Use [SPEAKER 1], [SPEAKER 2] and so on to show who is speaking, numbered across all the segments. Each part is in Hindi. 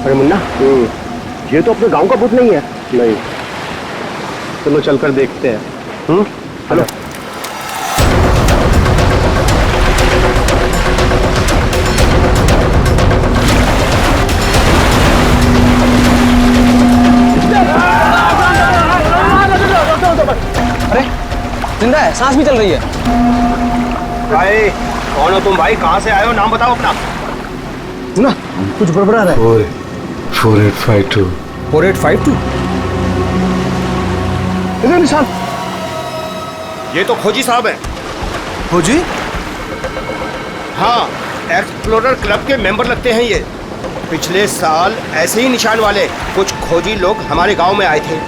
[SPEAKER 1] अरे मुन्ना, ये तो अपने गांव का भूत नहीं है।
[SPEAKER 2] नहीं, चलो चलकर देखते हैं।
[SPEAKER 1] हेलो।
[SPEAKER 3] अरे जिंदा है, सांस भी चल रही है।
[SPEAKER 1] भाई कौन हो तुम? भाई कहाँ से आए हो? नाम बताओ अपना।
[SPEAKER 3] ना कुछ गड़बड़ा रहा है।
[SPEAKER 4] 4852
[SPEAKER 3] 4852
[SPEAKER 1] इधर निशान। ये तो खोजी साहब हैं।
[SPEAKER 3] खोजी?
[SPEAKER 1] हाँ, एक्सप्लोरर क्लब के मेंबर लगते हैं ये। पिछले साल ऐसे ही निशान वाले कुछ खोजी लोग हमारे गांव में आए थे।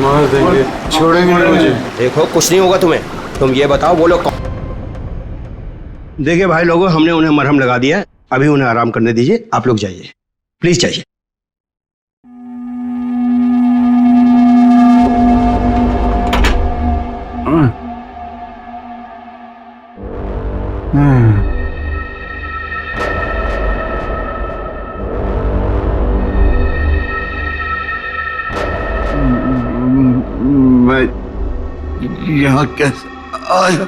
[SPEAKER 4] मार देंगे, छोड़ेंगे नहीं मुझे।
[SPEAKER 1] देखो कुछ नहीं होगा तुम्हें। तुम ये बताओ वो लोग कौन? देखिए भाई लोगों, हमने उन्हें मरहम लगा दिया है। अभी उन्हें आराम करने दीजिए। आप लोग जाइए, प्लीज जाइए।
[SPEAKER 4] मैं यहाँ कैसे आया?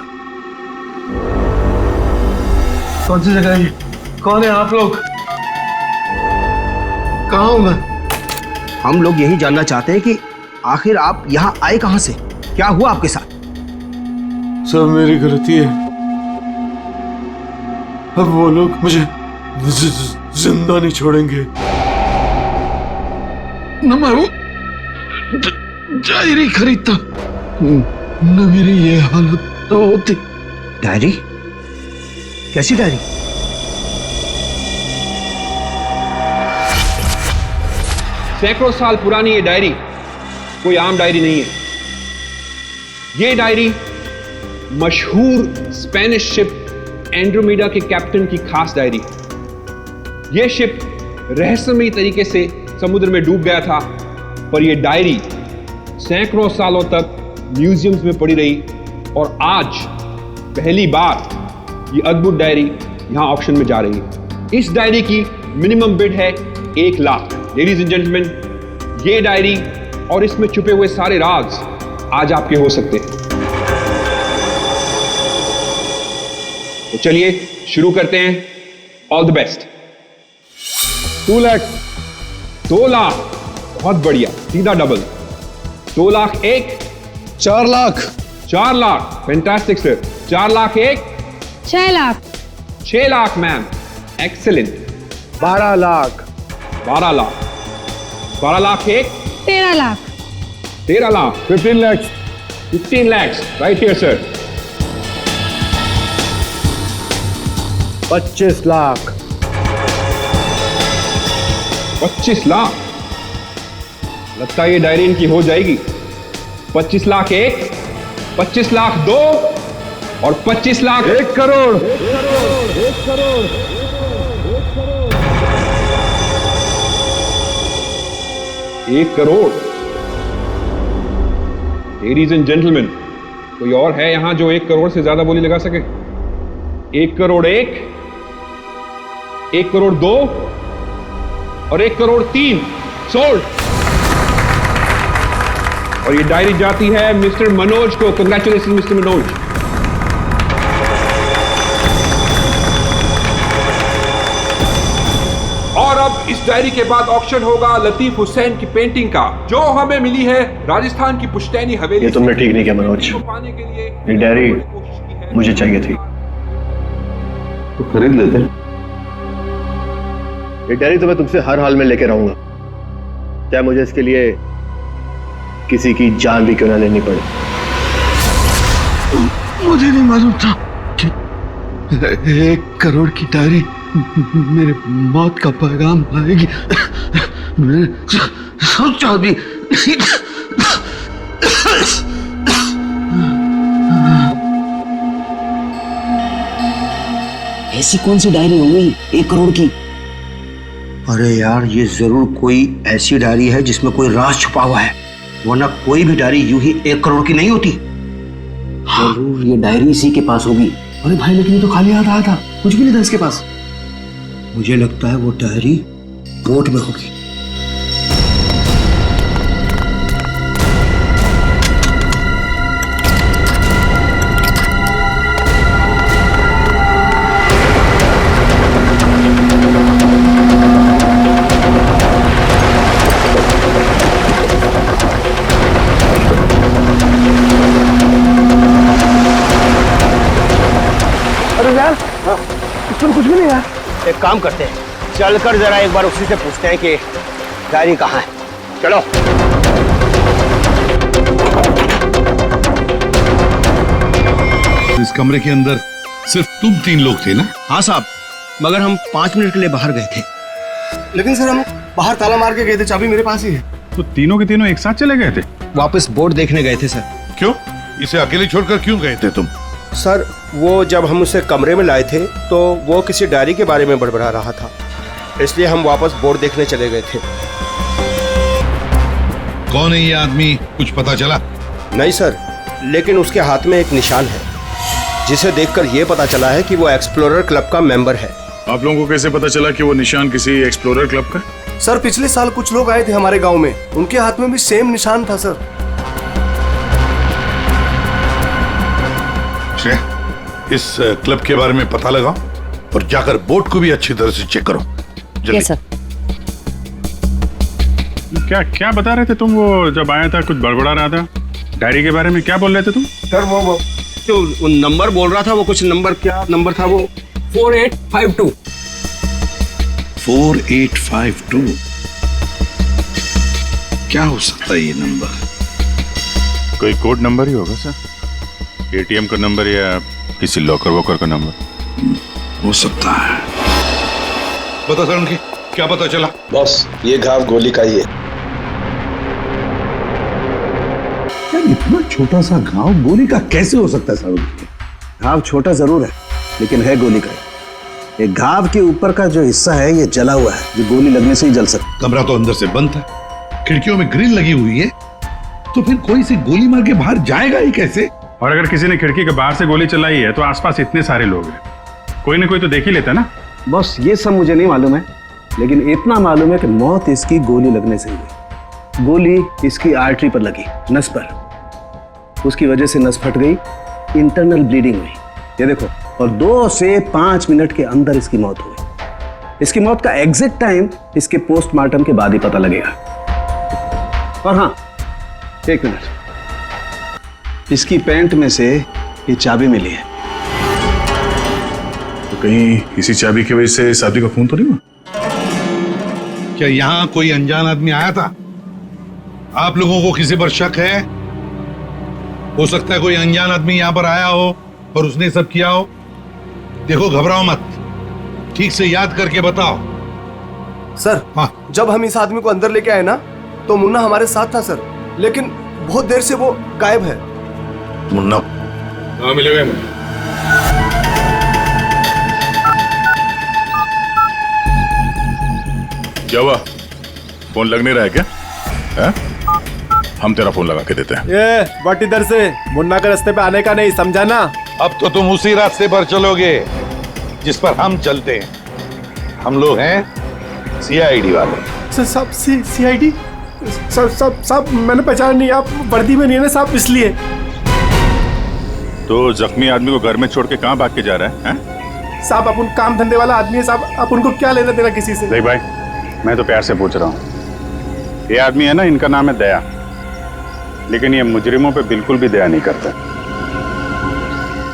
[SPEAKER 4] कौन सी जगह है ये? कौन है आप लोग? कहाँ हूँ मैं?
[SPEAKER 1] हम लोग यही जानना चाहते हैं कि आखिर आप यहाँ आए कहाँ से? क्या हुआ आपके साथ?
[SPEAKER 4] सब मेरी गलती है। अब वो लोग मुझे जिंदा नहीं छोड़ेंगे। न मैं वो डायरी खरीदता, न मेरी ये हालत तो होती।
[SPEAKER 1] डायरी? कैसी डायरी?
[SPEAKER 5] सैकड़ों साल पुरानी ये डायरी कोई आम डायरी नहीं है। ये डायरी मशहूर स्पेनिश शिप एंड्रोमेडा के कैप्टन की खास डायरी है। यह शिप रहस्यमयी तरीके से समुद्र में डूब गया था, पर यह डायरी सैकड़ों सालों तक म्यूजियम्स में पड़ी रही और आज पहली बार ये अद्भुत डायरी यहां ऑक्शन में जा रही है। इस डायरी की मिनिमम बिड है 1 लाख। लेडीज एंड जेंटलमैन, ये डायरी और इसमें छुपे हुए सारे राज आज आपके हो सकते हैं। तो चलिए शुरू करते हैं। All the best.
[SPEAKER 2] 2 lakh.
[SPEAKER 5] 2 lakh, बहुत बढ़िया, सीधा double. 2 lakh 1।
[SPEAKER 4] 4 lakh.
[SPEAKER 5] 4 lakh, fantastic sir. 4 lakh 1।
[SPEAKER 6] 6 lakh.
[SPEAKER 5] 6 lakh ma'am, excellent.
[SPEAKER 2] 12 lakh.
[SPEAKER 5] 12 lakh. 12 lakh 1।
[SPEAKER 6] 13 lakh.
[SPEAKER 5] 13 lakh.
[SPEAKER 2] 15 lakh.
[SPEAKER 5] 15 lakhs, right here sir।
[SPEAKER 2] 25 lakh.
[SPEAKER 5] 25 lakh, लगता है ये डायरी इनकी हो जाएगी। 25 लाख 1, 25 लाख 2 और 25 lakh
[SPEAKER 2] 1 crore.
[SPEAKER 5] 1 crore. Ladies and gentleman, कोई और है यहां जो 1 करोड़ से ज्यादा बोली लगा सके? 1 करोड़ 1, 1 करोड़ 2 और 1 करोड़ 3 सोल्ड। और ये डायरी जाती है मिस्टर मनोज को। Congratulation mister Manoj. और अब इस डायरी के बाद ऑक्शन होगा लतीफ हुसैन की पेंटिंग का, जो हमें मिली है राजस्थान की पुश्तैनी हवेली।
[SPEAKER 1] ये तुमने ठीक नहीं किया मनोज।
[SPEAKER 5] पाने के लिए
[SPEAKER 1] ये डायरी मुझे चाहिए थी।
[SPEAKER 4] तो खरीद लेते।
[SPEAKER 1] ये डायरी तो मैं तुमसे हर हाल में लेके रहूंगा, चाहे मुझे इसके लिए किसी की जान भी क्यों ना लेनी पड़े।
[SPEAKER 4] मुझे नहीं मालूम था कि 1 करोड़ की डायरी मेरे मौत का पैगाम लाएगी। मैंने सोचा भी नहीं।
[SPEAKER 7] ऐसी कौन सी डायरी होगी 1 करोड़ की?
[SPEAKER 1] अरे यार, ये जरूर कोई ऐसी डायरी है जिसमें कोई राज छुपा हुआ है, वरना कोई भी डायरी यूं ही 1 करोड़ की नहीं होती।
[SPEAKER 7] जरूर ये डायरी इसी के पास होगी।
[SPEAKER 3] अरे भाई, लेकिन ये तो खाली हाथ आया था, कुछ भी नहीं था इसके पास।
[SPEAKER 1] मुझे लगता है वो डायरी बोट में होगी।
[SPEAKER 2] अरे यार इसमें कुछ भी नहीं है। एक काम करते हैं, चलकर जरा एक बार उसी से पूछते हैं कि डायरी कहाँ है। चलो।
[SPEAKER 4] इस कमरे के अंदर सिर्फ तुम 3 लोग थे ना?
[SPEAKER 1] हाँ साहब, मगर हम 5 मिनट के लिए बाहर गए थे।
[SPEAKER 3] लेकिन सर हम बाहर ताला मार के गए थे, चाबी मेरे पास ही है।
[SPEAKER 5] तो तीनों के तीनों एक साथ चले गए थे?
[SPEAKER 1] वापस बोट देखने गए थे सर।
[SPEAKER 4] क्यों? इसे अकेले छोड़कर क्यों गए थे तुम?
[SPEAKER 2] सर वो जब हम उसे कमरे में लाए थे तो वो किसी डायरी के बारे में बड़बड़ा रहा था, इसलिए हम वापस बोर्ड देखने चले गए थे।
[SPEAKER 4] कौन है ये आदमी, कुछ पता चला?
[SPEAKER 2] नहीं सर, लेकिन उसके हाथ में एक निशान है जिसे देखकर ये पता चला है कि वो एक्सप्लोरर क्लब का मेंबर है।
[SPEAKER 8] आप लोगों को कैसे पता चला कि वो निशान किसी एक्सप्लोरर क्लब का?
[SPEAKER 3] सर पिछले साल कुछ लोग आए थे हमारे गांव में, उनके हाथ में भी सेम निशान था सर।
[SPEAKER 4] इस क्लब के बारे में पता लगाओ और जाकर बोट को भी अच्छी तरह से चेक करो। जल्दी।
[SPEAKER 7] सर।
[SPEAKER 5] क्या क्या बता रहे थे तुम? वो जब आया था कुछ बड़बड़ा रहा था डायरी के बारे में, क्या बोल रहे थे तुम?
[SPEAKER 2] सर वो जो नंबर बोल रहा था, वो कुछ नंबर, क्या नंबर था वो?
[SPEAKER 7] 4852।
[SPEAKER 4] 4852 क्या हो सकता है ये नंबर?
[SPEAKER 8] कोई कोड नंबर ही होगा सर, एटीएम का नंबर या किसी लॉकर वॉकर का नंबर
[SPEAKER 4] हो सकता है। बता सर, उनकी क्या पता चला?
[SPEAKER 9] बॉस ये घाव गोली का ही है।
[SPEAKER 4] यार इतना छोटा सा घाव गोली का कैसे हो सकता है सर?
[SPEAKER 1] घाव छोटा जरूर है लेकिन है गोली का। एक घाव के ऊपर का जो हिस्सा है ये जला हुआ है, जो गोली लगने से ही जल सकता।
[SPEAKER 4] कमरा तो अंदर से बंद था, खिड़कियों में ग्रिल लगी हुई है, तो फिर कोई से गोली मार के बाहर जाएगा ही कैसे?
[SPEAKER 5] और अगर किसी ने खिड़की के बाहर से गोली चलाई है तो आसपास इतने सारे लोग हैं, कोई ना कोई तो देख ही लेता ना।
[SPEAKER 3] बस ये सब मुझे नहीं मालूम है, लेकिन इतना मालूम है कि मौत इसकी गोली लगने से हुई। गोली इसकी आर्टरी पर लगी, नस पर। उसकी वजह से नस फट गई, इंटरनल ब्लीडिंग हुई। ये देखो, और 2 से 5 मिनट के अंदर इसकी मौत हुई। इसकी मौत का एग्जैक्ट टाइम इसके पोस्टमार्टम के बाद ही पता लगेगा। और हाँ, एक मिनट, इसकी पैंट में से ये चाबी मिली है।
[SPEAKER 8] तो कहीं इसी चाबी की वजह से शादी का खून तो नहीं हुआ?
[SPEAKER 4] क्या यहाँ कोई अनजान आदमी आया था? आप लोगों को किसी पर शक है? हो सकता है कोई अनजान आदमी यहाँ पर आया हो और उसने सब किया हो। देखो घबराओ मत, ठीक से याद करके बताओ।
[SPEAKER 3] सर
[SPEAKER 4] हाँ।
[SPEAKER 3] जब हम इस आदमी को अंदर लेके आए ना, तो मुन्ना हमारे साथ था सर, लेकिन बहुत देर से वो गायब है।
[SPEAKER 4] मुन्ना?
[SPEAKER 8] हाँ मिलेगा मुन्ना। क्या हुआ, फोन लग नहीं रहा है क्या? है? हम तेरा फोन लगा के देते हैं।
[SPEAKER 3] ये बट इधर से मुन्ना के रास्ते पे आने का नहीं, समझा ना?
[SPEAKER 4] अब तो तुम उसी रास्ते पर चलोगे जिस पर हम चलते हैं। हम लोग हैं सीआईडी वाले।
[SPEAKER 3] साहब सीआईडी? साहब मैंने पहचान नहीं, आप वर्दी में नहीं है ना साहब, इसलिए।
[SPEAKER 8] तो जख्मी आदमी को घर में छोड़ के कहाँ भाग के जा रहा है?
[SPEAKER 3] साहब अपन काम धंधे वाला आदमी है साहब, आप उनको क्या लेना देना किसी से?
[SPEAKER 8] देख भाई, मैं तो प्यार से पूछ रहा हूँ। ये आदमी है ना, इनका नाम है दया, लेकिन ये मुजरिमों पे बिल्कुल भी दया नहीं करता।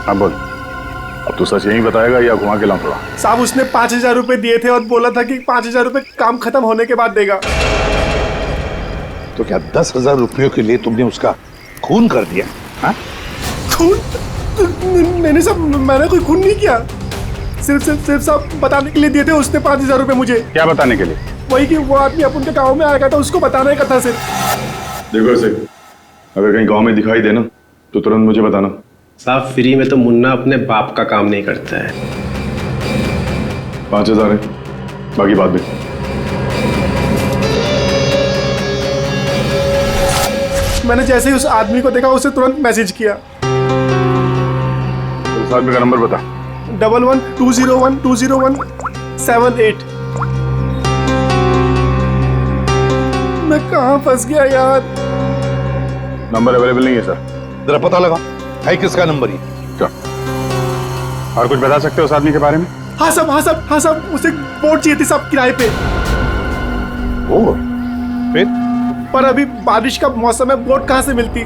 [SPEAKER 8] हाँ बोल, अब तू सच यही बताएगा या घुमा के लाऊंगा?
[SPEAKER 3] साहब उसने 5000 रुपए दिए थे और बोला था कि 5000 रुपए काम खत्म होने के बाद देगा।
[SPEAKER 4] तो क्या 10,000 रुपयों के लिए तुमने उसका खून कर दिया? हाँ?
[SPEAKER 3] खून? नहीं साहब, मैंने कोई खून नहीं किया। सिर्फ साहब बताने के लिए दिए थे उसने 5000 रुपए मुझे।
[SPEAKER 8] क्या बताने के लिए?
[SPEAKER 3] वही कि वो आदमी अपन के गाँव में आएगा, तो उसको बताने का था सिर्फ।
[SPEAKER 8] देखो से, अगर कहीं गांव में दिखाई देना तो तुरंत मुझे बताना।
[SPEAKER 2] साहब फ्री में तो मुन्ना अपने बाप का काम नहीं करता है।
[SPEAKER 8] 5000 है, बाकी बात भी।
[SPEAKER 3] मैंने जैसे ही उस आदमी को देखा उसे तुरंत मैसेज किया।
[SPEAKER 8] उस आदमी का नंबर बता।
[SPEAKER 3] 11201201 78। मैं कहाँ फंस गया यार।
[SPEAKER 8] नंबर अवेलेबल नहीं है सर।
[SPEAKER 4] जरा पता लगा है किसका नंबर ये।
[SPEAKER 8] और कुछ बता सकते हो उस आदमी के बारे में?
[SPEAKER 3] हाँ साहब, उसे बोट चाहिए थी साहब किराए पे।
[SPEAKER 8] ओ, फिर?
[SPEAKER 3] पर अभी बारिश का मौसम है, बोट कहाँ से मिलती।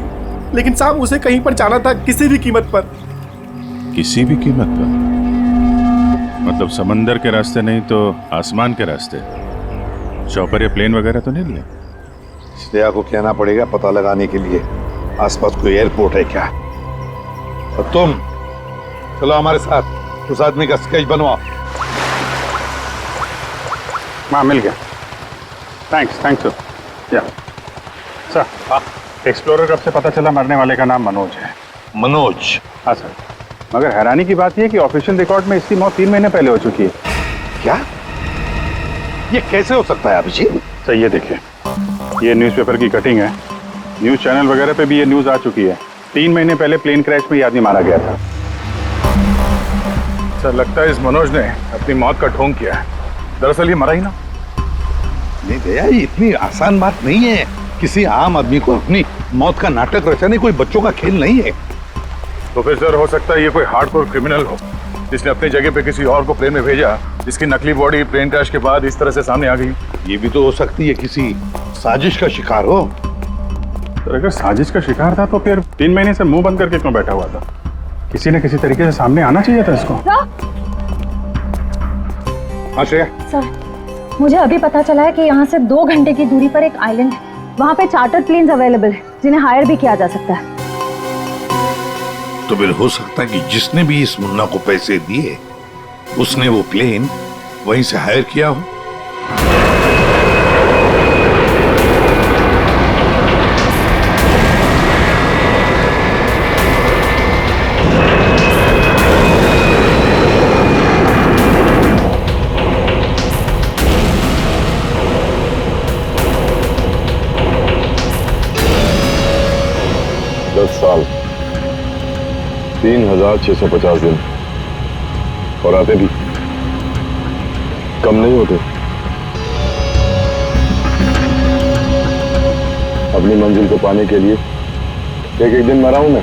[SPEAKER 3] लेकिन साहब उसे कहीं पर जाना था, किसी भी कीमत पर।
[SPEAKER 8] किसी भी कीमत पर? मतलब समंदर के रास्ते नहीं तो आसमान के रास्ते? चौपर या प्लेन वगैरह तो नहीं लिया?
[SPEAKER 4] श्रेया को कहना पड़ेगा पता लगाने के लिए आसपास कोई एयरपोर्ट है क्या। और तुम चलो हमारे साथ, उस आदमी का स्केच बनवाओ।
[SPEAKER 8] हाँ, मिल गया। थैंक्स या सर। एक्सप्लोरर कब से पता चला मरने वाले का नाम मनोज है?
[SPEAKER 4] मनोज?
[SPEAKER 8] हाँ सर, मगर हैरानी की बात यह है कि ऑफिशियल रिकॉर्ड में इसकी मौत 3 महीने पहले हो चुकी है।
[SPEAKER 4] क्या? ये कैसे हो सकता है अभिजीत?
[SPEAKER 8] सर ये देखिए, ये न्यूज़पेपर की कटिंग है। न्यूज़ चैनल वगैरह पे भी ये न्यूज़ आ चुकी है। 3 महीने पहले प्लेन क्रैश में ये आदमी मारा गया था। सर लगता है इस मनोज ने अपनी मौत का ढोंग किया है। दरअसल ये मरा ही ना।
[SPEAKER 4] नहीं भैया, ये इतनी आसान बात नहीं है। किसी आम आदमी को अपनी मौत का नाटक रचाने कोई बच्चों का खेल नहीं है।
[SPEAKER 8] तो फिर सर हो सकता है ये कोई हार्डकोर क्रिमिनल हो, जिसने अपनी जगह पे किसी और को प्लेन में भेजा, जिसकी नकली बॉडी प्लेन क्रैश के बाद इस तरह से सामने आ गई।
[SPEAKER 4] ये भी तो हो सकती है किसी साजिश का शिकार हो।
[SPEAKER 8] तो अगर साजिश का शिकार था तो फिर 3 महीने से मुंह बंद करके क्यों बैठा हुआ था? किसी न किसी तरीके से सामने आना चाहिए था इसको। हाँ श्रेया।
[SPEAKER 10] सर, मुझे अभी पता चला है कि यहाँ से 2 घंटे की दूरी पर एक आइलैंड है। वहाँ पे चार्टर्ड प्लेन्स अवेलेबल है जिन्हें हायर भी किया जा सकता है।
[SPEAKER 4] तो फिर हो सकता है कि जिसने भी इस मुन्ना को पैसे दिए उसने वो प्लेन वहीं से हायर किया हो।
[SPEAKER 9] साल 3650 दिन और आते भी कम नहीं होते। अपनी मंजिल को पाने के लिए एक दिन मरा हूं मैं।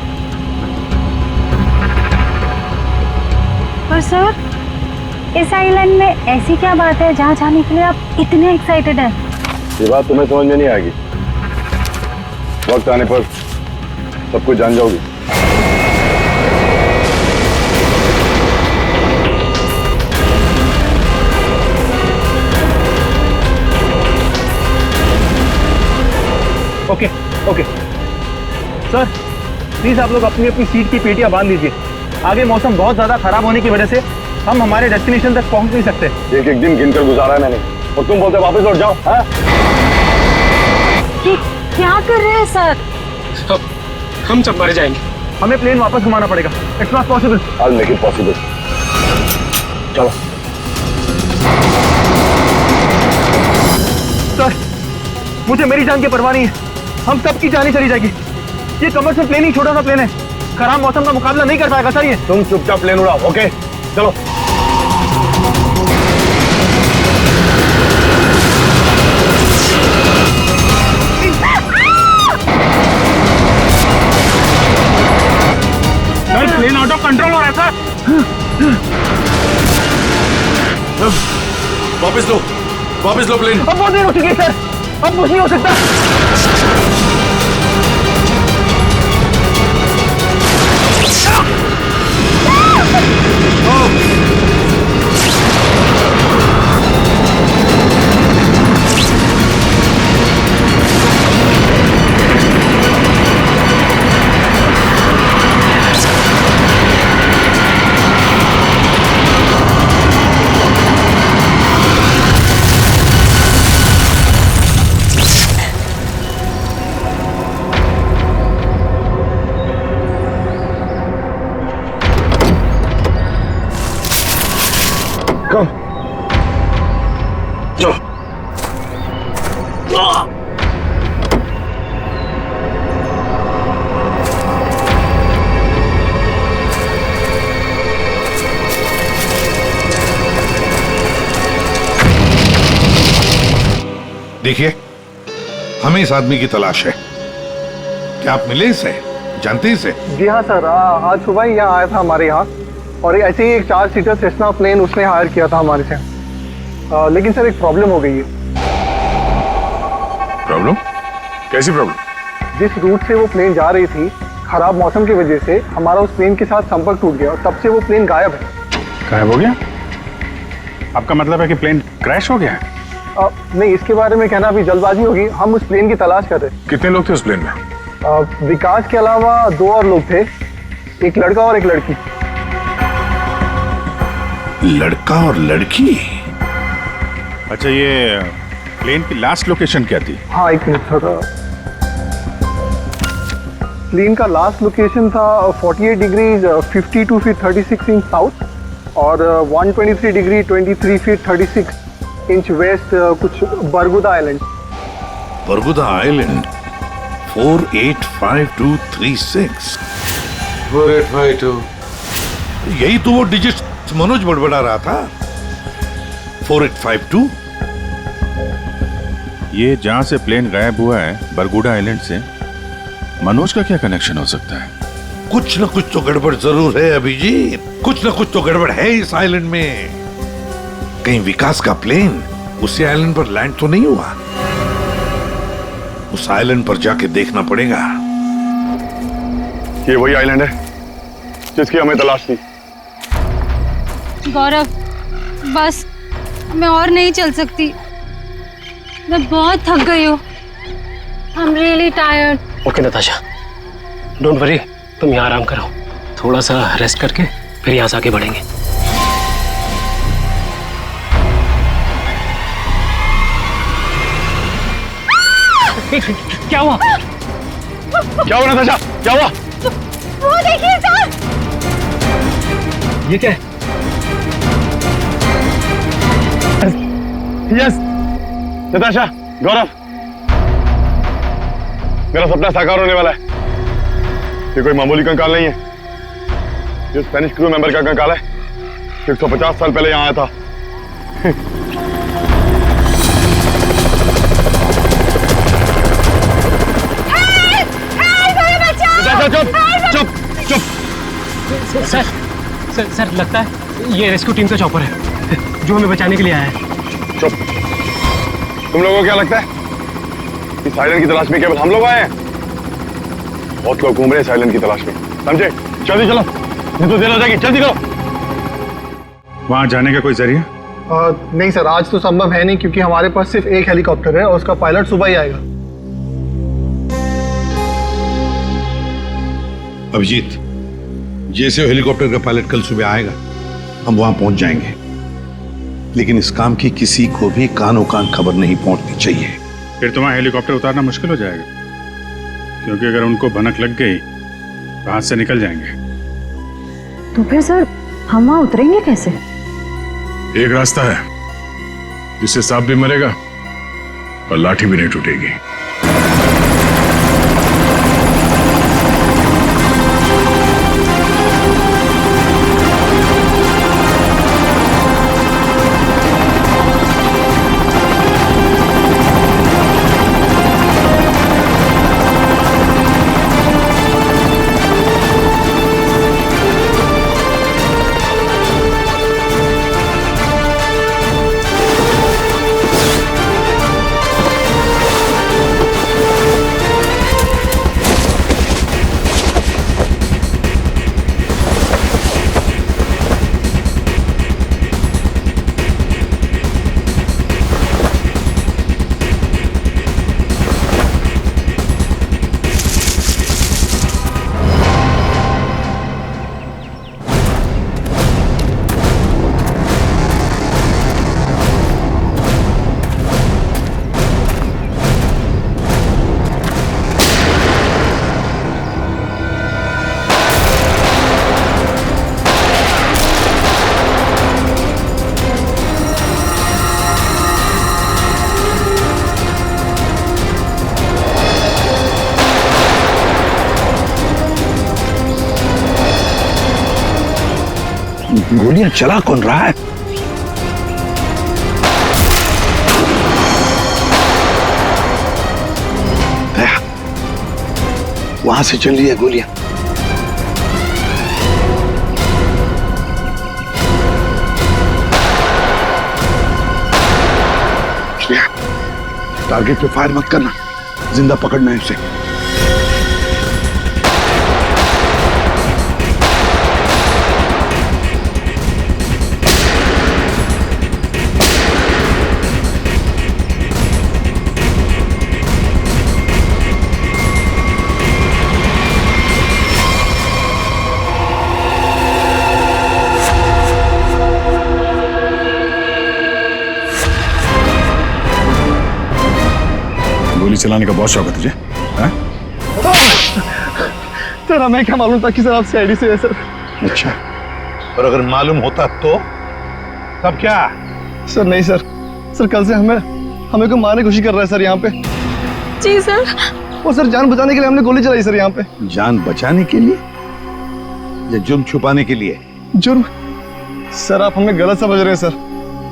[SPEAKER 10] पर सर, इस आइलैंड में ऐसी क्या बात है जहाँ जाने के लिए आप इतने एक्साइटेड हैं?
[SPEAKER 9] ये बात तुम्हें समझ में नहीं आएगी। वक्त आने पर सब कुछ जान जाओगी।
[SPEAKER 3] ओके सर, प्लीज आप लोग अपनी अपनी सीट की पेटियां बांध लीजिए। आगे मौसम बहुत ज्यादा खराब होने की वजह से हम हमारे डेस्टिनेशन तक पहुंच नहीं सकते।
[SPEAKER 9] एक दिन गिनकर गुजारा है मैंने, और तुम बोलते वापस लौट जाओ। हाँ?
[SPEAKER 10] क्या कर रहे हैं सर?
[SPEAKER 2] हम सब मर जाएंगे।
[SPEAKER 3] हमें प्लेन वापस घुमाना पड़ेगा। It's not possible.
[SPEAKER 9] I'll make it possible। चलो
[SPEAKER 3] सर, मुझे मेरी जान की परवाह नहीं है। हम सबकी जान ही चली जाएगी। ये कमर्शियल प्लेन ही छोटा सा प्लेन है, खराब मौसम का मुकाबला नहीं कर पाएगा सर ये।
[SPEAKER 9] तुम चुपचाप प्लेन उड़ाओ। ओके चलो।
[SPEAKER 8] प्लेन आउट ऑफ कंट्रोल हो रहा है सर।
[SPEAKER 4] वापस लो प्लेन।
[SPEAKER 3] अब बहुत देर हो चुकी है सर, अब कुछ नहीं हो सकता।
[SPEAKER 4] देखिए, हमें इस आदमी की तलाश है। क्या आप मिले इसे? जानते इसे?
[SPEAKER 11] जी हाँ सर, आज सुबह ही यहाँ आया था हमारे यहाँ, और ऐसे ही एक 4 सीटर सेस्ना प्लेन उसने हायर किया था हमारे से। लेकिन सर एक प्रॉब्लम हो गई है।
[SPEAKER 9] प्रॉब्लम? कैसी प्रॉब्लम?
[SPEAKER 11] जिस रूट से वो प्लेन जा रही थी, खराब मौसम की वजह से हमारा उस प्लेन के साथ संपर्क टूट गया और तब से वो प्लेन गायब है।
[SPEAKER 8] गायब हो गया? आपका मतलब है कि प्लेन क्रैश हो गया है?
[SPEAKER 11] नहीं, इसके बारे में कहना अभी जल्दबाजी होगी। हम उस प्लेन की तलाश कर रहे हैं।
[SPEAKER 9] कितने लोग थे उस प्लेन में?
[SPEAKER 11] विकास के अलावा 2 और लोग थे, एक लड़का और एक लड़की।
[SPEAKER 4] लड़का और लड़की?
[SPEAKER 8] अच्छा, ये प्लेन की लास्ट लोकेशन क्या थी?
[SPEAKER 11] हाँ, एक मिनट सर। प्लेन का लास्ट लोकेशन था 48 डिग्री 52 फीट 36 इंच साउथ और 123 डिग्री 23 फीट 36 इंच वेस्ट, कुछ बरगुदा आइलैंड।
[SPEAKER 4] बरगुदा आइलैंड 485236।
[SPEAKER 9] 4852।
[SPEAKER 4] यही तो वो डिजिट मनोज बड़बड़ा रहा था। 4852।
[SPEAKER 8] ये जहां से प्लेन गायब हुआ है, बरगुडा आइलैंड से, मनोज का क्या कनेक्शन हो सकता है?
[SPEAKER 4] कुछ न कुछ तो गड़बड़ जरूर है अभिजीत, कुछ न कुछ तो गड़बड़ है इस आइलैंड में। कहीं विकास का प्लेन उसी आइलैंड पर लैंड तो नहीं हुआ? उस आइलैंड पर जाके देखना पड़ेगा।
[SPEAKER 9] ये वही आइलैंड है जिसकी हमें तलाश थी।
[SPEAKER 6] गौरव, बस मैं और नहीं चल सकती। मैं बहुत थक गई हूँ। I'm really tired.
[SPEAKER 7] Okay Natasha, don't worry, तुम यहाँ आराम करो, थोड़ा सा रेस्ट करके फिर यहाँ से आगे बढ़ेंगे। क्या हुआ?
[SPEAKER 9] क्या हुआ नताशा? क्या हुआ?
[SPEAKER 10] वो देखिए सर।
[SPEAKER 7] ये क्या है?
[SPEAKER 9] यस नताशा, गौरव, मेरा सपना साकार होने वाला है। ये कोई मामूली कंकाल नहीं है, ये स्पेनिश क्रू मेंबर का कंकाल है। 150 साल पहले यहाँ आया था। चुप चुप चुप।
[SPEAKER 7] सर लगता है ये रेस्क्यू टीम का चॉपर है जो हमें बचाने के लिए आया है।
[SPEAKER 9] चुप। तुम लोगों को क्या लगता है इस आइलैंड की तलाश में केवल हम लोग आए हैं? बहुत लोग घूम रहे हैं इस आइलैंड की तलाश में, समझे? जल्दी चलो, नहीं तो देर हो जाएगी। जल्दी करो।
[SPEAKER 8] वहां जाने का कोई जरिया?
[SPEAKER 11] नहीं सर, आज तो संभव है नहीं क्योंकि हमारे पास सिर्फ एक हेलीकॉप्टर है और उसका पायलट सुबह ही आएगा।
[SPEAKER 4] अभिजीत, जैसे हेलीकॉप्टर का पायलट कल सुबह आएगा हम वहां पहुंच जाएंगे, लेकिन इस काम की किसी को भी कानो कान खबर नहीं पहुंचनी चाहिए।
[SPEAKER 8] फिर तो वहां हेलीकॉप्टर उतारना मुश्किल हो जाएगा, क्योंकि अगर उनको भनक लग गई तो हाथ से निकल जाएंगे।
[SPEAKER 10] तो फिर सर हम वहाँ उतरेंगे कैसे?
[SPEAKER 9] एक रास्ता है जिससे सांप भी मरेगा और लाठी भी नहीं टूटेगी।
[SPEAKER 1] गोलियां चला कौन रहा है?
[SPEAKER 4] वहां से चल रही है गोलियां। टारगेट पे फायर मत करना, जिंदा पकड़ना है उसे। गोली चलाने का बहुत शौक है तुझे, हाँ?
[SPEAKER 11] सर हमें क्या मालूम था कि सर आप सीआईडी से है सर।
[SPEAKER 4] अच्छा, और अगर मालूम होता तो तब क्या?
[SPEAKER 11] सर नहीं सर, सर कल से हमें को मारने की कोशिश कर रहा है सर यहाँ पे।
[SPEAKER 6] जी सर।
[SPEAKER 11] और सर जान बचाने के लिए हमने गोली चलाई सर यहाँ पे।
[SPEAKER 4] जान बचाने के लिए या जुर्म छुपाने के लिए?
[SPEAKER 11] जुर्म? सर आप हमें गलत समझ रहे हैं सर।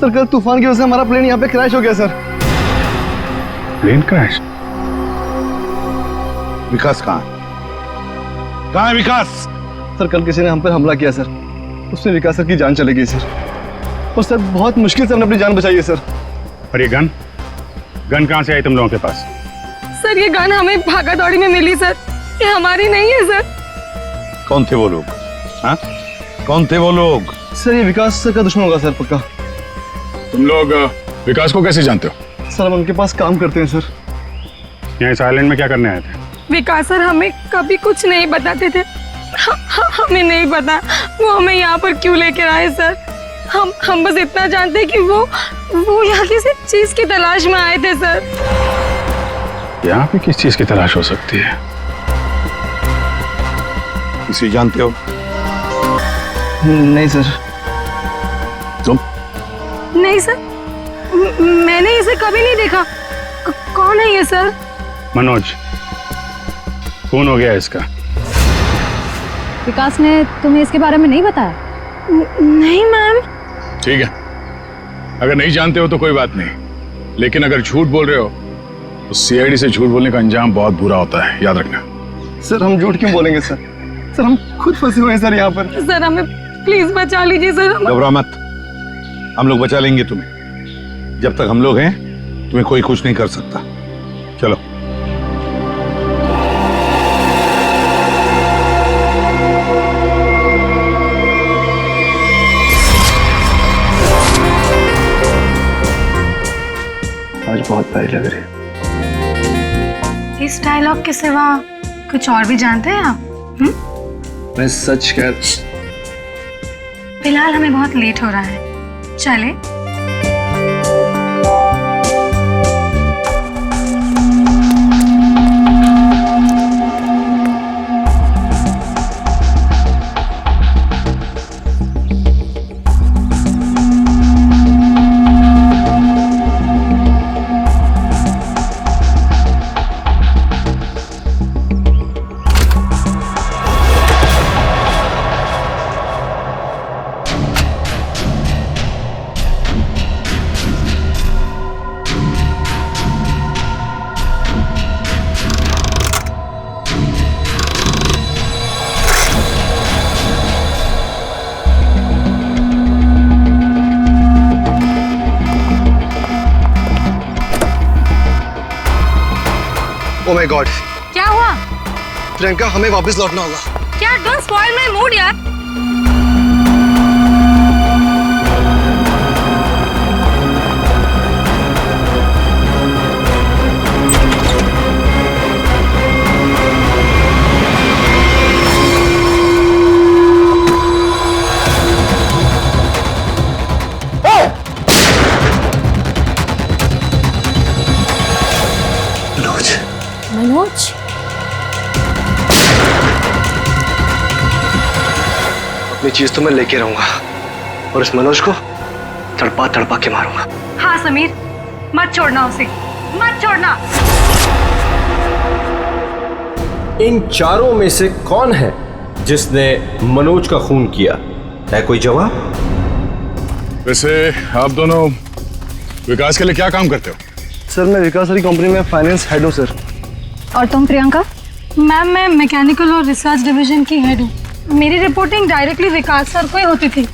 [SPEAKER 11] सर कल तूफान की वजह से हमारा प्लेन यहाँ पे क्रैश हो गया सर।
[SPEAKER 4] Plane crash? विकास कहाँ है विकास?
[SPEAKER 11] सर कल किसी ने हम पर हमला किया सर, उसमें विकास सर की जान चली गई सर। और सर बहुत मुश्किल से हमने अपनी जान बचाई है सर।
[SPEAKER 8] और ये गन कहाँ से आई तुम लोगों के पास?
[SPEAKER 6] सर ये गन हमें भागा दौड़ी में मिली सर, ये हमारी नहीं है सर।
[SPEAKER 4] कौन थे वो लोग? हाँ, कौन थे वो लोग?
[SPEAKER 11] सर ये विकास सर का दुश्मन होगा सर पक्का।
[SPEAKER 8] तुम लोग विकास को कैसे जानते हो?
[SPEAKER 11] सर हम उनके पास काम करते हैं सर।
[SPEAKER 8] यहाँ इस आइलैंड में क्या करने आए थे?
[SPEAKER 6] विकास सर हमें कभी कुछ नहीं बताते थे, हमें नहीं पता वो हमें यहाँ पर क्यों लेकर आए सर। हम बस इतना जानते हैं कि वो यहाँ किसी चीज की तलाश में आए थे सर।
[SPEAKER 8] यहाँ पे किस चीज की तलाश हो सकती है?
[SPEAKER 4] किसी जानते हो?
[SPEAKER 11] नहीं सर।
[SPEAKER 4] तुम?
[SPEAKER 6] नहीं सर, मैंने इसे कभी नहीं देखा। कौन है ये सर?
[SPEAKER 8] मनोज, खून हो गया इसका।
[SPEAKER 10] विकास ने तुम्हें इसके बारे में नहीं बताया?
[SPEAKER 6] नहीं मैम।
[SPEAKER 8] ठीक है, अगर नहीं जानते हो तो कोई बात नहीं, लेकिन अगर झूठ बोल रहे हो तो सीआईडी से झूठ बोलने का अंजाम बहुत बुरा होता है, याद रखना।
[SPEAKER 11] सर हम झूठ क्यों बोलेंगे सर? सर हम खुद फंसे हुए हैं सर यहाँ पर।
[SPEAKER 6] सर हमें प्लीज बचा लीजिए सर।
[SPEAKER 4] घबरा मत, हम लोग बचा लेंगे तुम्हें। जब तक हम लोग हैं तुम्हें कोई कुछ नहीं कर सकता। चलो।
[SPEAKER 11] आज बहुत प्यारी लग रही है।
[SPEAKER 6] इस डायलॉग के सिवा कुछ और भी जानते हैं आप?
[SPEAKER 11] मैं सच कह।
[SPEAKER 6] फिलहाल हमें बहुत लेट हो रहा है, चले?
[SPEAKER 11] Oh my God!
[SPEAKER 6] क्या हुआ?
[SPEAKER 11] प्रियंका हमें वापस लौटना होगा।
[SPEAKER 6] क्या? डोंट स्पॉइल माय मूड यार।
[SPEAKER 10] मनोज,
[SPEAKER 11] अपनी चीज तो मैं लेके रहूंगा और इस मनोज को तड़पा तड़पा के मारूंगा।
[SPEAKER 6] हाँ समीर, मत छोड़ना उसे, मत छोड़ना।
[SPEAKER 2] इन चारों में से कौन है जिसने मनोज का खून किया? है कोई जवाब?
[SPEAKER 8] वैसे आप दोनों विकास के लिए क्या काम करते हो?
[SPEAKER 11] सर मैं विकास की कंपनी में फाइनेंस हेड हूँ सर।
[SPEAKER 10] और तुम प्रियंका?
[SPEAKER 6] मैम मैं मैकेनिकल और रिसर्च डिवीजन की हेड हूँ। मेरी रिपोर्टिंग डायरेक्टली विकास सर को ही होती थी।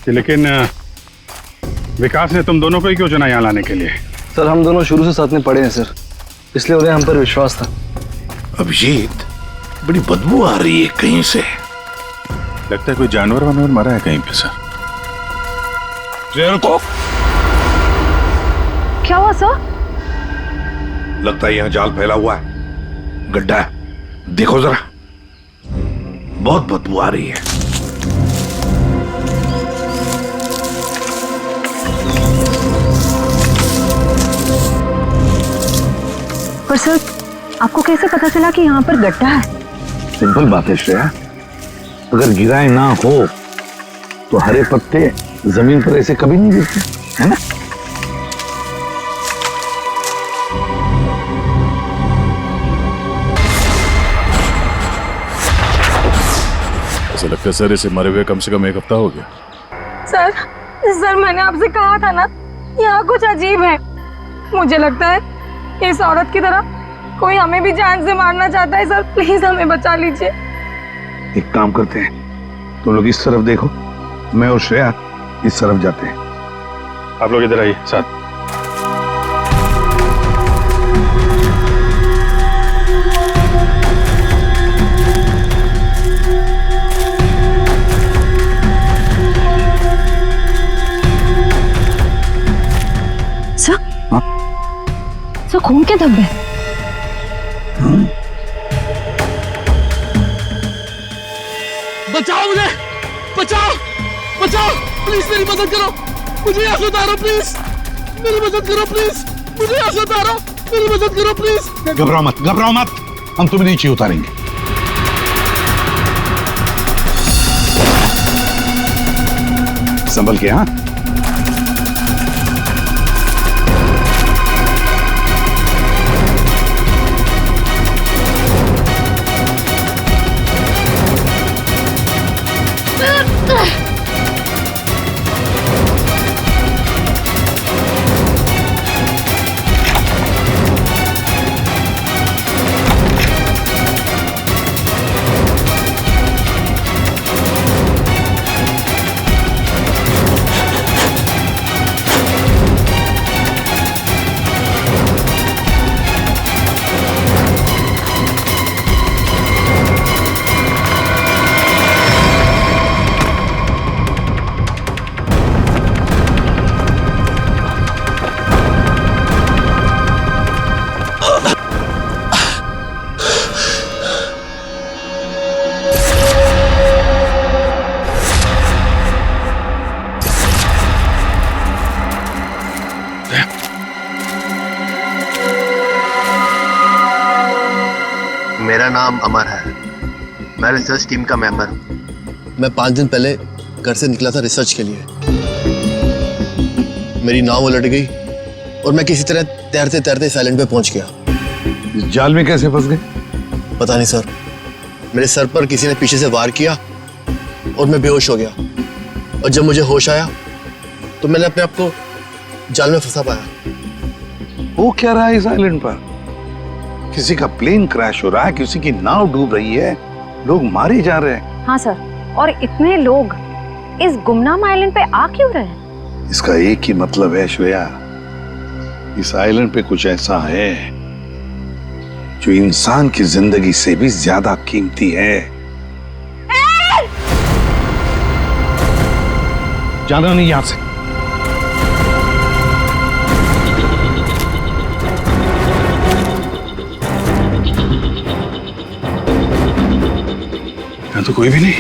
[SPEAKER 8] लेकिन विकास ने तुम दोनों को ही क्यों चुना यहाँ लाने के लिए?
[SPEAKER 3] सर हम दोनों शुरू से साथ में पढ़े हैं सर, इसलिए उन्हें हम पर विश्वास था।
[SPEAKER 12] अभिजीत, बड़ी बदबू आ रही है कहीं से।
[SPEAKER 8] लगता है कोई जानवर वानवर मरा है कहीं पे सर।
[SPEAKER 12] को
[SPEAKER 10] क्या हुआ सर?
[SPEAKER 12] लगता है यहाँ जाल फैला हुआ है, गड्ढा है। देखो जरा, बहुत बदबू आ रही है।
[SPEAKER 10] पर सर आपको कैसे पता चला कि यहाँ पर गड्ढा है?
[SPEAKER 12] सिंपल बात है श्रेया, अगर गिराए ना हो तो हरे पत्ते जमीन पर ऐसे कभी नहीं गिरते, है ना?
[SPEAKER 8] ऐसा लगता है सर इसे मरे हुए कम से कम 1 हफ्ता हो गया।
[SPEAKER 6] सर मैंने आपसे कहा था ना, यहाँ कुछ अजीब है। मुझे लगता है इस औरत की तरह कोई हमें भी जान से मारना चाहता है। सर प्लीज हमें बचा लीजिए।
[SPEAKER 12] एक काम करते हैं, तुम लोग इस तरफ देखो, मैं और श्रेया इस तरफ जाते हैं।
[SPEAKER 8] आप लोग इधर आइए साथ।
[SPEAKER 10] सर खून के धब्बे।
[SPEAKER 12] बचाओ मुझे, बचाओ, बचाओ, प्लीज मेरी मदद करो, मुझे यहाँ से उतारो प्लीज, मेरी मदद करो प्लीज, मुझे यहाँ से उतारो, मेरी मदद करो प्लीज।
[SPEAKER 4] घबराओ मत, घबराओ मत, हम तुम्हें नीचे उतारेंगे।
[SPEAKER 8] संभल के। हाँ
[SPEAKER 2] मेरा नाम अमर है, मैं रिसर्च टीम का मेंबर हूँ। मैं 5 दिन पहले घर से निकला था रिसर्च के लिए। मेरी नाव उलट गई और मैं किसी तरह तैरते तैरते इस आइलैंड पे पहुंच गया।
[SPEAKER 12] इस जाल में कैसे फंस गए?
[SPEAKER 2] पता नहीं सर, मेरे सर पर किसी ने पीछे से वार किया और मैं बेहोश हो गया। और जब मुझे होश आया तो मैंने अपने आप को जाल में फंसा पाया।
[SPEAKER 12] वो क्या रहा है इस आइलैंड पर? किसी का प्लेन क्रैश हो रहा है, किसी की नाव डूब रही है, लोग मारे जा रहे हैं।
[SPEAKER 10] हाँ सर, और इतने लोग इस गुमनाम आइलैंड पे आ क्यों रहे हैं?
[SPEAKER 12] इसका एक ही मतलब है श्रेया, इस आइलैंड पे कुछ ऐसा है जो इंसान की जिंदगी से भी ज्यादा कीमती है।
[SPEAKER 4] जाना नहीं यहां से।
[SPEAKER 8] यहाँ तो कोई भी नहीं।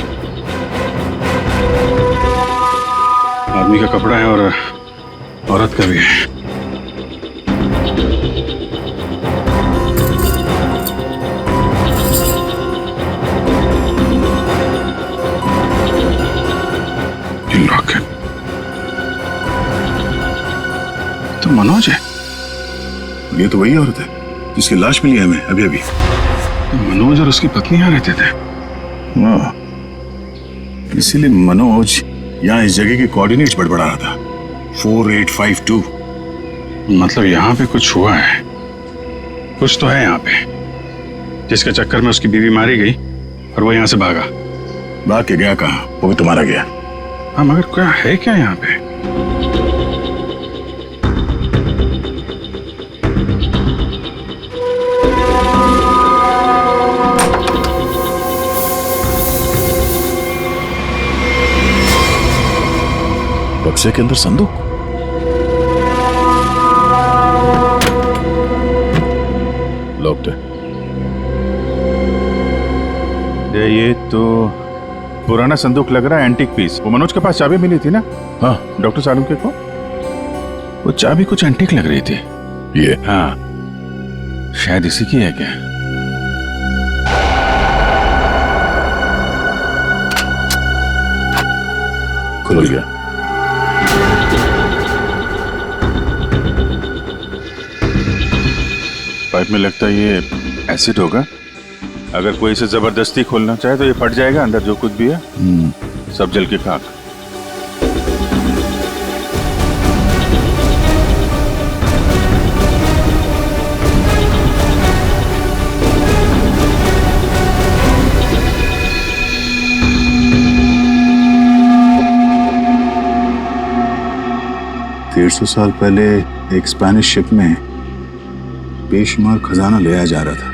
[SPEAKER 8] आदमी का कपड़ा है और औरत का भी है। तो मनोज है, ये तो वही औरत है जिसकी लाश मिली है हमें अभी अभी। तो मनोज और उसकी पत्नी यहाँ रहते थे। इसीलिए मनोज यहाँ इस जगह के कोऑर्डिनेट्स बड़बड़ा रहा था, 4852। मतलब यहाँ पे कुछ हुआ है, कुछ तो है यहाँ पे। जिसके चक्कर में उसकी बीवी मारी गई और वो यहाँ से भागा।
[SPEAKER 9] भाग के गया कहाँ? वो भी तुम्हारा गया।
[SPEAKER 8] हाँ मगर क्या है क्या यहाँ पे?
[SPEAKER 9] बक्से के अंदर संदूक। लॉक्ड है।
[SPEAKER 8] ये तो पुराना संदूक लग रहा है, एंटीक पीस। वो मनोज के पास चाबी मिली थी ना?
[SPEAKER 9] हाँ,
[SPEAKER 8] डॉक्टर सालुंके को। वो चाबी कुछ एंटीक लग रही थी।
[SPEAKER 9] ये
[SPEAKER 8] हाँ, शायद इसी की है क्या?
[SPEAKER 9] खुल गया।
[SPEAKER 8] पाइप में लगता है ये एसिड होगा। अगर कोई इसे जबरदस्ती खोलना चाहे तो ये फट जाएगा। अंदर जो कुछ भी है सब जल के खाक।
[SPEAKER 9] सौ साल पहले एक स्पेनिश शिप में बेशुमार खजाना ले आया जा रहा था।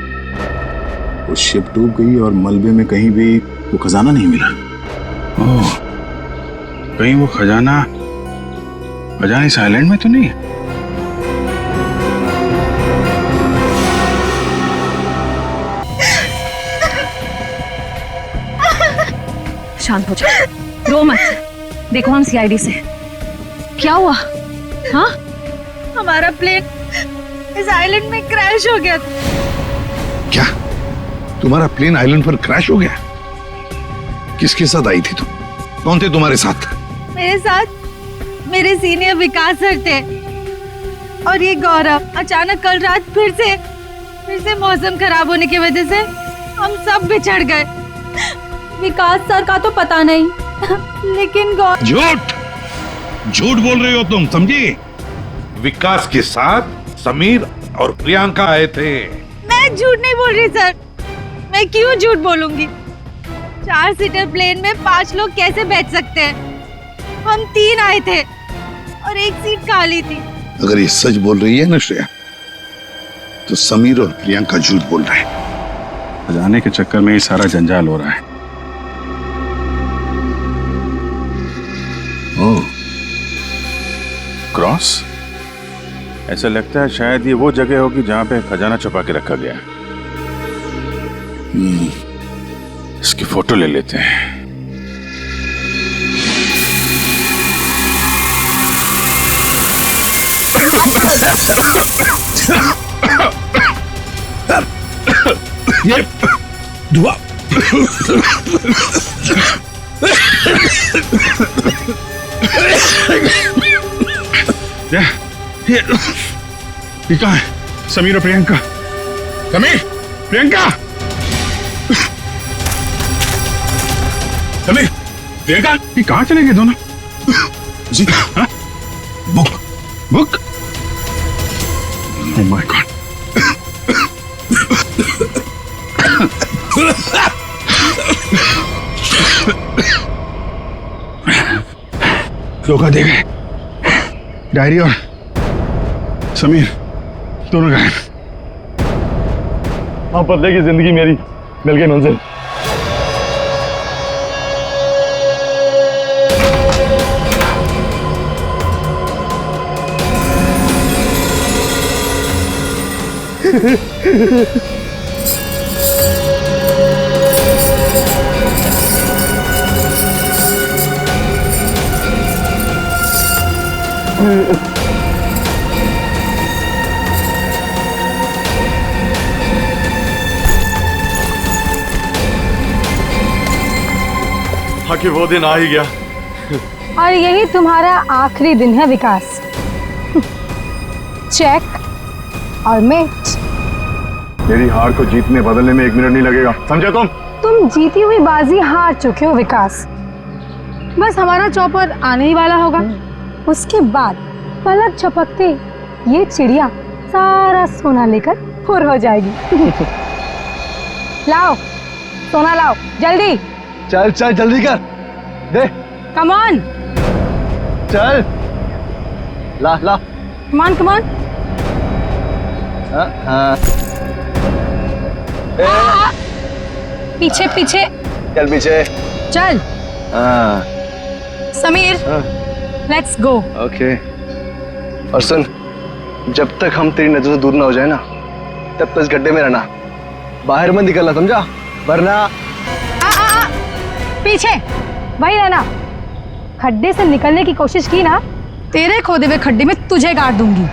[SPEAKER 9] वो शिप डूब गई और मलबे में कहीं भी वो खजाना नहीं मिला।
[SPEAKER 8] ओह, कहीं वो खजाना इस आइलैंड में तो नहीं है?
[SPEAKER 10] शांत हो जाओ, रो मत। देखो हम सीआईडी से। क्या हुआ? हाँ,
[SPEAKER 6] हमारा प्लेन इस आइलैंड में क्रैश हो गया।
[SPEAKER 4] क्या तुम्हारा प्लेन आइलैंड पर क्रैश हो गया? किसके साथ आई थी तुम? कौन थे तुम्हारे साथ?
[SPEAKER 6] मेरे साथ मेरे सीनियर विकास सर थे और ये गौरव। अचानक कल रात फिर से मौसम खराब होने की वजह से हम सब बिछड़ गए। विकास सर का तो पता नहीं, लेकिन
[SPEAKER 4] झूठ बोल रही हो तुम, समझी? विकास के साथ समीर और प्रियंका आए थे।
[SPEAKER 6] मैं झूठ नहीं बोल रही सर। मैं क्यों झूठ बोलूंगी? 4 सीटर प्लेन में 5 लोग कैसे बैठ सकते हैं? हम 3 आए थे और एक सीट खाली थी।
[SPEAKER 4] अगर ये सच बोल रही है ना श्रेया, तो समीर और प्रियंका झूठ बोल रहे हैं।
[SPEAKER 8] जाने के चक्कर में ये सारा जंजाल हो रहा है। ओह, क्रॉस? ऐसा लगता है शायद ये वो जगह होगी जहां पे खजाना छुपा के रखा गया। इसकी फोटो ले लेते हैं।
[SPEAKER 4] ये धुआं ये कहाँ है? समीर और प्रियंका। समीर, प्रियंका, समीर, प्रियंका, ये कहाँ चले गए दोनों? जी हाँ? बुक। Oh my God. धोखा दे गए। डायरी और समीर दोनों गायब।
[SPEAKER 9] हाँ, बदले की जिंदगी मेरी मिल गई मंजिल। हाँ कि वो दिन आ ही गया।
[SPEAKER 10] और यही तुम्हारा आखिरी दिन है विकास। चेक और मेट।
[SPEAKER 9] मेरी हार को जीत में बदलने में 1 मिनट नहीं लगेगा, समझे तुम?
[SPEAKER 10] तुम जीती हुई बाजी हार चुके हो विकास। बस हमारा चौपर आने ही वाला होगा। उसके बाद पलक झपकते ये चिड़िया सारा सोना लेकर फुर हो जाएगी। लाओ सोना लाओ जल्दी।
[SPEAKER 3] चल चल जल्दी कर दे।
[SPEAKER 10] Come on.
[SPEAKER 3] चल ला ला।
[SPEAKER 10] Come on come on. पीछे पीछे।
[SPEAKER 3] चल पीछे
[SPEAKER 10] चल। Sameer let's go.
[SPEAKER 3] ओके। और सुन, जब तक हम तेरी नजर से दूर ना हो जाए ना, तब तक इस गड्ढे में रहना, बाहर मत निकलना, समझा? वरना
[SPEAKER 10] पीछे वही रहना। खड्डे से निकलने की कोशिश की ना, तेरे खोदे हुए खड्डे में तुझे गाड़ दूंगी।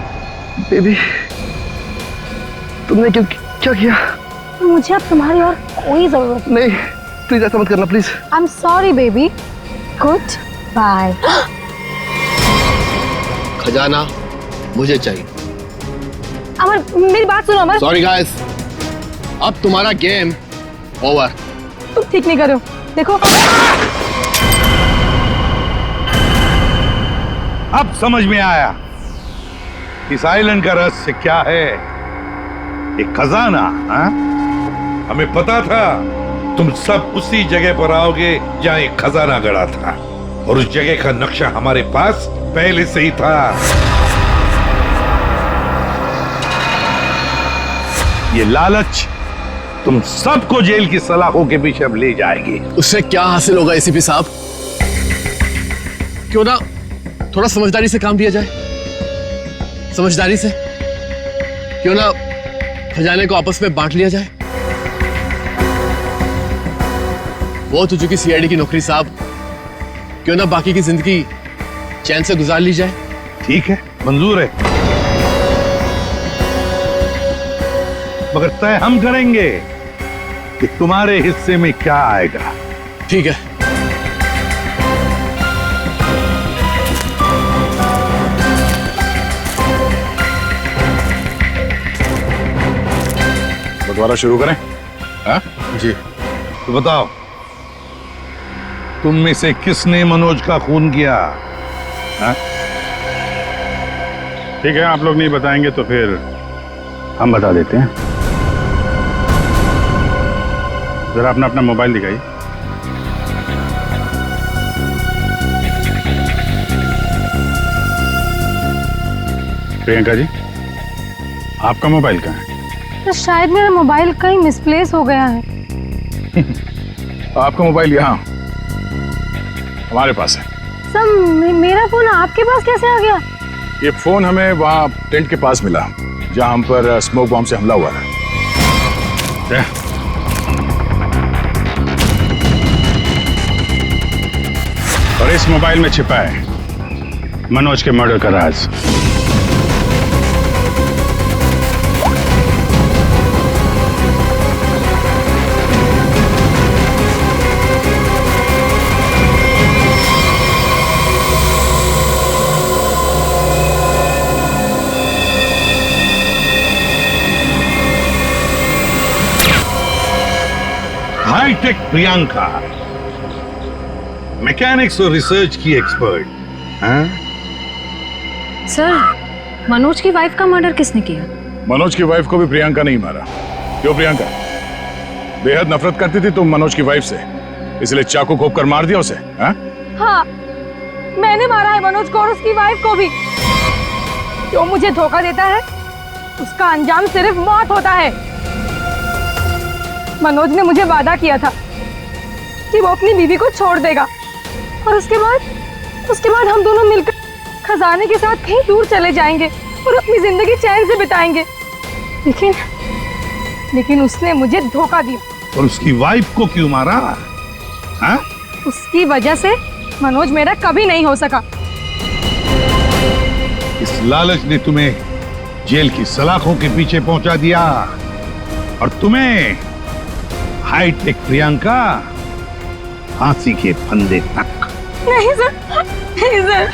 [SPEAKER 3] बेबी तुमने क्या किया?
[SPEAKER 10] मुझे अब तुम्हारी और कोई जरूरत
[SPEAKER 3] नहीं, प्लीज ऐसा मत करना please.
[SPEAKER 10] I am sorry baby. Good bye.
[SPEAKER 2] खजाना मुझे चाहिए।
[SPEAKER 10] अमर मेरी बात सुनो अमर।
[SPEAKER 2] सॉरी गाइस, अब तुम्हारा गेम ओवर।
[SPEAKER 10] तुम ठीक नहीं कर रहे हो, देखो।
[SPEAKER 4] अब समझ में आया इस आइलैंड का रहस्य क्या है। एक खजाना। हाँ? हमें पता था तुम सब उसी जगह पर आओगे जहां एक खजाना गड़ा था, और उस जगह का नक्शा हमारे पास पहले से ही था। ये लालच तुम सबको जेल की सलाखों के पीछे अब ले जाएगी।
[SPEAKER 2] उससे क्या हासिल होगा एसीपी साहब? क्यों ना थोड़ा समझदारी से काम लिया जाए। समझदारी से क्यों ना खजाने को आपस में बांट लिया जाए। बहुत हो चुकी सीआईडी की नौकरी साहब, क्यों ना बाकी की जिंदगी चैन से गुजार ली जाए।
[SPEAKER 4] ठीक है, मंजूर है, मगर तय हम करेंगे कि तुम्हारे हिस्से में क्या आएगा।
[SPEAKER 2] ठीक है।
[SPEAKER 8] बंटवारा शुरू करें? हाँ?
[SPEAKER 2] जी।
[SPEAKER 4] तो बताओ, तुम में से किसने मनोज का खून किया? हाँ?
[SPEAKER 8] ठीक है, आप लोग नहीं बताएंगे तो फिर हम बता देते हैं। जरा अपना अपना मोबाइल दिखाइए। प्रियंका जी, आपका मोबाइल कहाँ है?
[SPEAKER 10] तो शायद मेरा मोबाइल कहीं मिसप्लेस हो गया है।
[SPEAKER 8] आपका मोबाइल यहाँ हमारे पास है।
[SPEAKER 10] सर मेरा फोन आपके पास कैसे आ गया?
[SPEAKER 8] ये फोन हमें वहाँ टेंट के पास मिला जहाँ हम पर स्मोक बॉम्ब से हमला हुआ था। और इस मोबाइल में छिपा है मनोज के मर्डर का राज।
[SPEAKER 4] हाईटेक प्रियंका, मैकेनिक्स और रिसर्च की एक्सपर्ट। हाँ?
[SPEAKER 6] सर, मनोज की वाइफ का मर्डर किसने किया?
[SPEAKER 8] मनोज की वाइफ को भी प्रियंका नहीं मारा। क्यों प्रियंका? बेहद नफरत करती थी तुम मनोज की वाइफ से, इसलिए चाकू घोंप कर मार दिया उसे?
[SPEAKER 10] हाँ, मैंने मारा है मनोज को और उसकी वाइफ को भी। जो मुझे धोखा देता है उसका अंजाम सिर्फ मौत होता है। मनोज ने मुझे वादा किया था कि वो अपनी बीवी को छोड़ देगा, और उसके बाद हम दोनों मिलकर खजाने के साथ कहीं दूर चले जाएंगे और अपनी जिंदगी चैन से बिताएंगे। लेकिन उसने मुझे धोखा दिया।
[SPEAKER 4] और उसकी वाइफ को क्यों मारा? हाँ?
[SPEAKER 10] उसकी वजह से मनोज मेरा कभी नहीं हो सका।
[SPEAKER 4] इस लालच ने तुम्हें जेल की सलाखों के पीछे पहुंचा दिया, और तुम्हें हाईटेक प्रियंका फांसी के फंदे तक।
[SPEAKER 10] नहीं सर, नहीं सर।